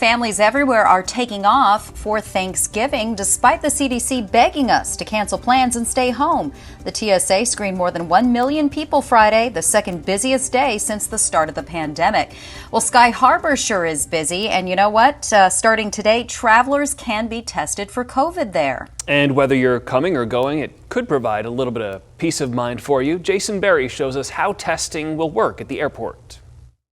Families everywhere are taking off for Thanksgiving, despite the CDC begging us to cancel plans and stay home. The TSA screened more than 1 million people Friday, the second busiest day since the start of the pandemic. Well, Sky Harbor sure is busy, and you know what? Starting today, travelers can be tested for COVID there. And whether you're coming or going, it could provide a little bit of peace of mind for you. Jason Berry shows us how testing will work at the airport.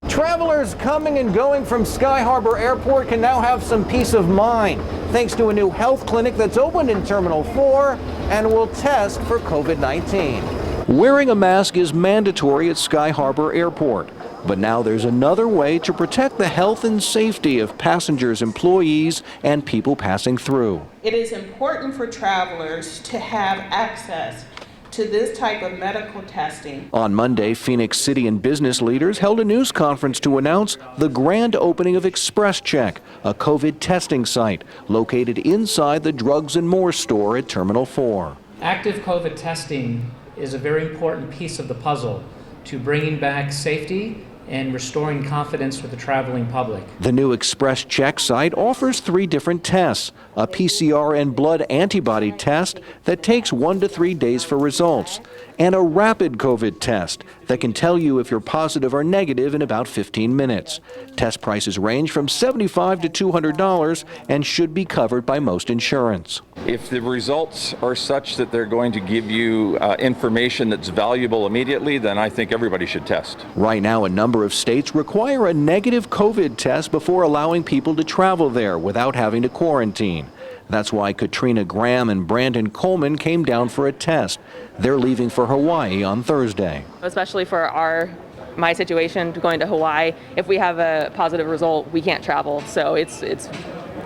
Travelers coming and going from Sky Harbor Airport can now have some peace of mind thanks to a new health clinic that's opened in Terminal 4 and will test for COVID-19. Wearing a mask is mandatory at Sky Harbor Airport, but now there's another way to protect the health and safety of passengers, employees, and people passing through. It is important for travelers to have access to this type of medical testing. On Monday, Phoenix city and business leaders held a news conference to announce the grand opening of Express Check, a COVID testing site located inside the Drugs and More store at Terminal 4. Active COVID testing is a very important piece of the puzzle to bringing back safety and restoring confidence with the traveling public. The new Express Check site offers 3 different tests, a PCR and blood antibody test that takes 1 to 3 days for results, and a rapid COVID test that can tell you if you're positive or negative in about 15 minutes. Test prices range from $75 to $200 and should be covered by most insurance. If the results are such that they're going to give you information that's valuable immediately, then I think everybody should test. Right now, a number of states require a negative COVID test before allowing people to travel there without having to quarantine. That's why Katrina Graham and Brandon Coleman came down for a test. They're leaving for Hawaii on Thursday. Especially for my situation, going to Hawaii, if we have a positive result, we can't travel. So it's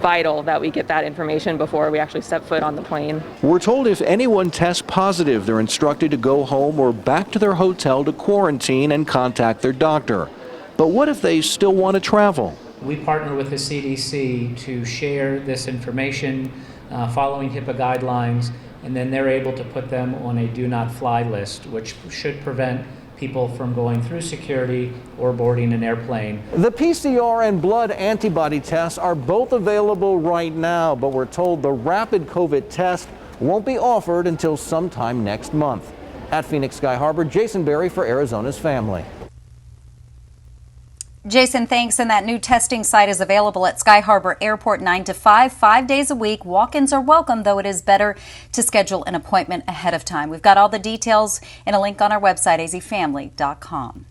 vital that we get that information before we actually step foot on the plane. We're told if anyone tests positive, they're instructed to go home or back to their hotel to quarantine and contact their doctor. But what if they still want to travel? We partner with the CDC to share this information following HIPAA guidelines, and then they're able to put them on a do not fly list, which should prevent people from going through security or boarding an airplane. The PCR and blood antibody tests are both available right now, but we're told the rapid COVID test won't be offered until sometime next month. At Phoenix Sky Harbor, Jason Berry for Arizona's Family. Jason, thanks. And that new testing site is available at Sky Harbor Airport 9 to 5, 5 days a week. Walk-ins are welcome, though it is better to schedule an appointment ahead of time. We've got all the details in a link on our website, azfamily.com.